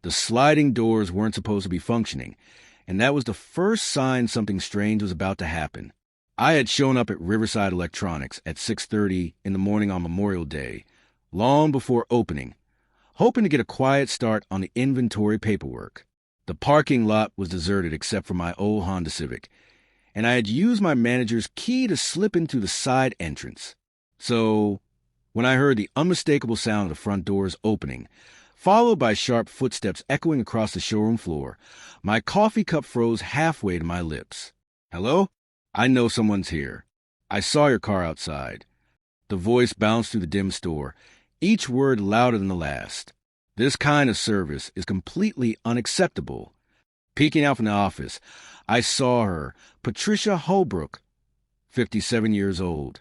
The sliding doors weren't supposed to be functioning, and that was the first sign something strange was about to happen. I had shown up at Riverside Electronics at 6:30 in the morning on Memorial Day, long before opening, hoping to get a quiet start on the inventory paperwork. The parking lot was deserted except for my old Honda Civic, and I had used my manager's key to slip into the side entrance. So, when I heard the unmistakable sound of the front doors opening, followed by sharp footsteps echoing across the showroom floor, my coffee cup froze halfway to my lips. "Hello? I know someone's here. I saw your car outside." The voice bounced through the dim store, each word louder than the last. This kind of service is completely unacceptable. Peeking out from the office, I saw her, Patricia Holbrook, 57 years old,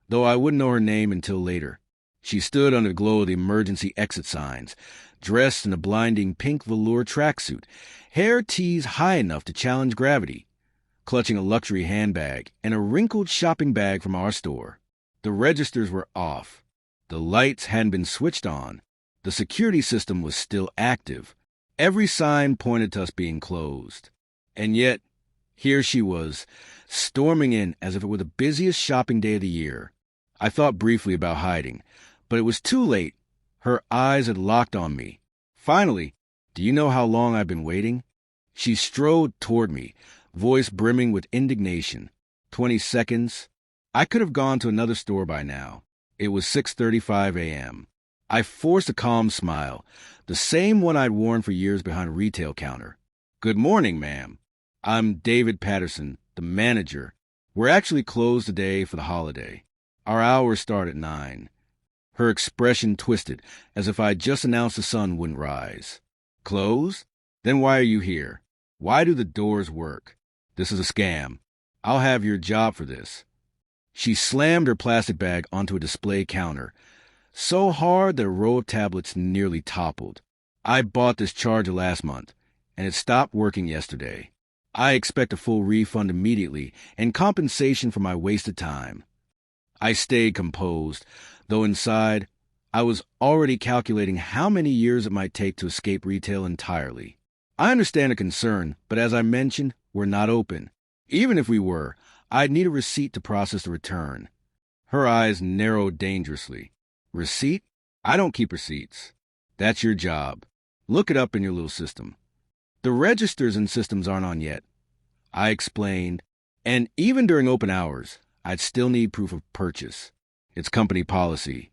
though I wouldn't know her name until later. She stood under the glow of the emergency exit signs, dressed in a blinding pink velour tracksuit, hair teased high enough to challenge gravity, clutching a luxury handbag and a wrinkled shopping bag from our store. The registers were off. The lights hadn't been switched on. The security system was still active. Every sign pointed to us being closed. And yet, here she was, storming in as if it were the busiest shopping day of the year. I thought briefly about hiding, but it was too late. Her eyes had locked on me. Finally, "Do you know how long I've been waiting?" She strode toward me, voice brimming with indignation. 20 seconds. I could have gone to another store by now. It was 6:35 a.m. I forced a calm smile, the same one I'd worn for years behind a retail counter. "Good morning, ma'am. I'm David Patterson, the manager. We're actually closed today for the holiday. Our hours start at 9. Her expression twisted, as if I'd just announced the sun wouldn't rise. "Closed? Then why are you here? Why do the doors work? This is a scam. I'll have your job for this." She slammed her plastic bag onto a display counter, so hard that a row of tablets nearly toppled. "I bought this charger last month, and it stopped working yesterday. I expect a full refund immediately and compensation for my wasted time." I stayed composed, though inside, I was already calculating how many years it might take to escape retail entirely. I understand the concern, but as I mentioned, we're not open. Even if we were, I'd need a receipt to process the return. Her eyes narrowed dangerously. "Receipt? I don't keep receipts. That's your job. Look it up in your little system." "The registers and systems aren't on yet," I explained, "and even during open hours, I'd still need proof of purchase. It's company policy."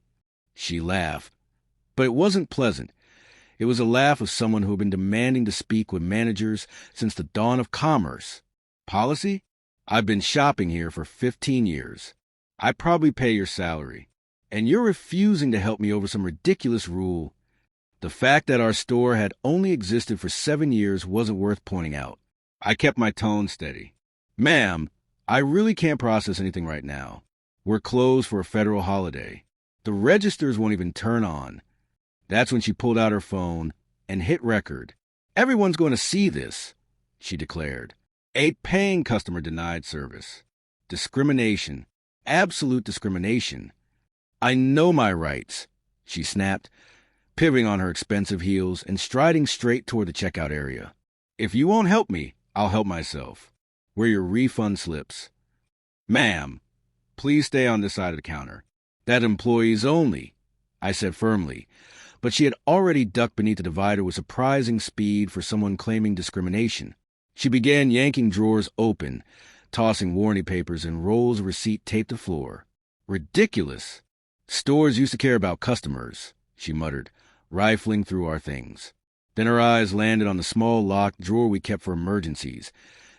She laughed, but it wasn't pleasant. It was a laugh of someone who had been demanding to speak with managers since the dawn of commerce. "Policy? I've been shopping here for 15 years. I probably pay your salary. And you're refusing to help me over some ridiculous rule." The fact that our store had only existed for 7 years wasn't worth pointing out. I kept my tone steady. "Ma'am, I really can't process anything right now. We're closed for a federal holiday. The registers won't even turn on." That's when she pulled out her phone and hit record. "Everyone's going to see this," she declared. "A paying customer denied service. Discrimination. Absolute discrimination. I know my rights," she snapped, pivoting on her expensive heels and striding straight toward the checkout area. "If you won't help me, I'll help myself. Where are your refund slips?" "Ma'am, please stay on this side of the counter. That employees only," I said firmly, but she had already ducked beneath the divider with surprising speed for someone claiming discrimination. She began yanking drawers open, tossing warranty papers and rolls of receipt taped to the floor. "Ridiculous. Stores used to care about customers," she muttered, rifling through our things. Then her eyes landed on the small locked drawer we kept for emergencies,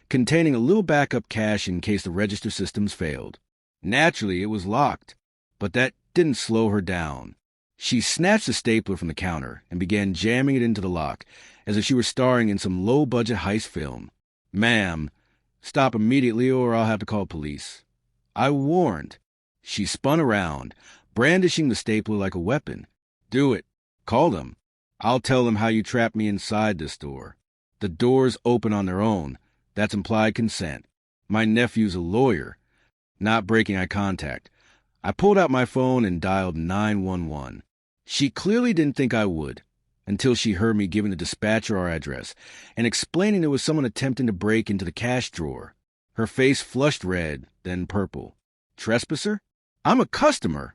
containing a little backup cash in case the register systems failed. Naturally, it was locked, but that didn't slow her down. She snatched a stapler from the counter and began jamming it into the lock, as if she were starring in some low-budget heist film. "Ma'am, stop immediately or I'll have to call police," I warned. She spun around, brandishing the stapler like a weapon. "Do it. Call them. I'll tell them how you trapped me inside this store. The doors open on their own. That's implied consent. My nephew's a lawyer." Not breaking eye contact, I pulled out my phone and dialed 911. She clearly didn't think I would, until she heard me giving the dispatcher our address and explaining there was someone attempting to break into the cash drawer. Her face flushed red, then purple. "Trespasser? I'm a customer!"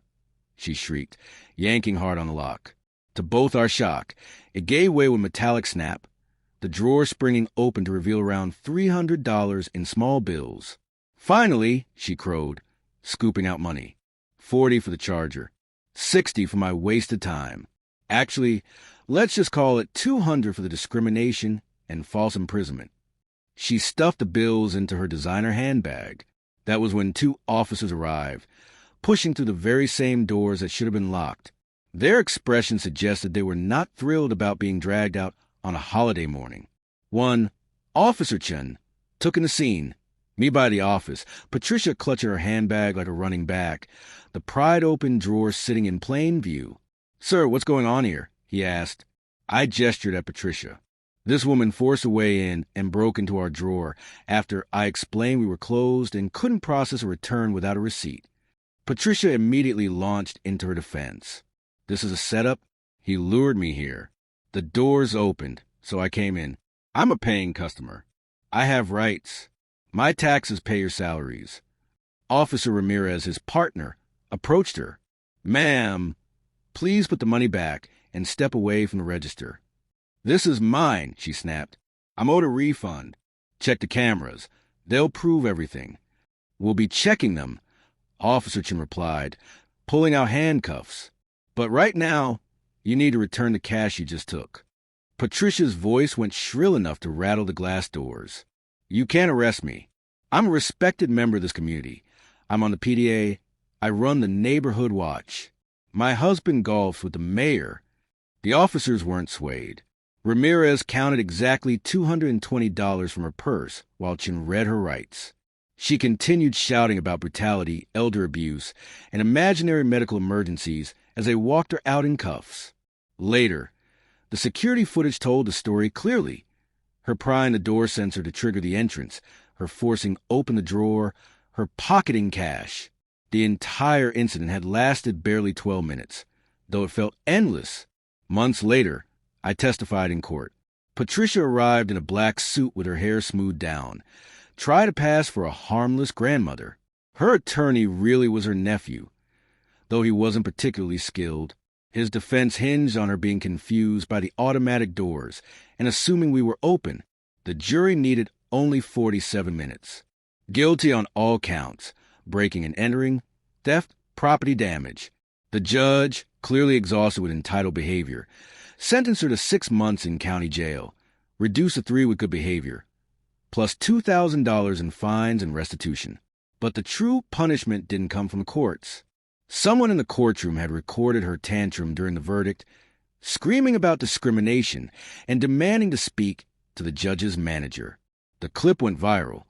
she shrieked, yanking hard on the lock. To both our shock, it gave way with a metallic snap, the drawer springing open to reveal around $300 in small bills. "Finally," she crowed, scooping out money. 40 for the charger. 60 for my wasted time. Actually, let's just call it 200 for the discrimination and false imprisonment. She stuffed the bills into her designer handbag. That was when 2 officers arrived, pushing through the very same doors that should have been locked. Their expression suggested they were not thrilled about being dragged out on a holiday morning. One, Officer Chen, took in the scene, me by the office, Patricia clutching her handbag like a running back, the pried-open drawer sitting in plain view. "Sir, what's going on here?" he asked. I gestured at Patricia. This woman forced her way in and broke into our drawer after I explained we were closed and couldn't process a return without a receipt. Patricia immediately launched into her defense. "This is a setup. He lured me here. The doors opened, so I came in. I'm a paying customer. I have rights. My taxes pay your salaries." Officer Ramirez, his partner, approached her. "Ma'am, please put the money back and step away from the register." "This is mine," she snapped. "I'm owed a refund. Check the cameras. They'll prove everything." "We'll be checking them," Officer Chen replied, pulling out handcuffs. "But right now, you need to return the cash you just took." Patricia's voice went shrill enough to rattle the glass doors. "You can't arrest me. I'm a respected member of this community. I'm on the PDA. I run the neighborhood watch. My husband golfs with the mayor." The officers weren't swayed. Ramirez counted exactly $220 from her purse while Chen read her rights. She continued shouting about brutality, elder abuse, and imaginary medical emergencies as they walked her out in cuffs. Later, the security footage told the story clearly. Her prying the door sensor to trigger the entrance, her forcing open the drawer, her pocketing cash. The entire incident had lasted barely 12 minutes, though it felt endless. Months later, I testified in court. Patricia arrived in a black suit with her hair smoothed down, tried to pass for a harmless grandmother. Her attorney really was her nephew, though he wasn't particularly skilled. His defense hinged on her being confused by the automatic doors and assuming we were open. The jury needed only 47 minutes. Guilty on all counts: breaking and entering, theft, property damage. The judge, clearly exhausted with entitled behavior, sentenced her to 6 months in county jail, reduced to 3 with good behavior, plus $2,000 in fines and restitution. But the true punishment didn't come from the courts. Someone in the courtroom had recorded her tantrum during the verdict, screaming about discrimination and demanding to speak to the judge's manager. The clip went viral,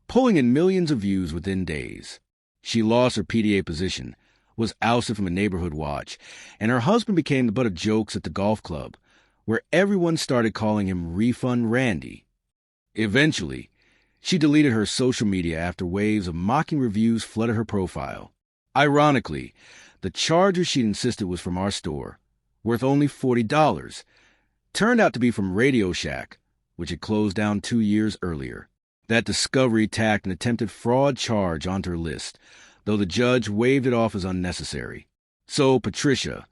pulling in millions of views within days. She lost her PDA position, was ousted from a neighborhood watch, and her husband became the butt of jokes at the golf club, where everyone started calling him Refund Randy. Eventually, she deleted her social media after waves of mocking reviews flooded her profile. Ironically, the charger she'd insisted was from our store, worth only $40, turned out to be from Radio Shack, which had closed down 2 years earlier. That discovery tacked an attempted fraud charge onto her list, though the judge waved it off as unnecessary. So Patricia,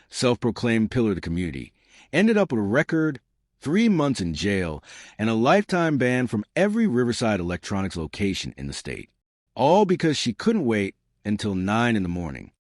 self-proclaimed pillar of the community, ended up with a record 3 months in jail and a lifetime ban from every Riverside Electronics location in the state, all because she couldn't wait until 9 in the morning.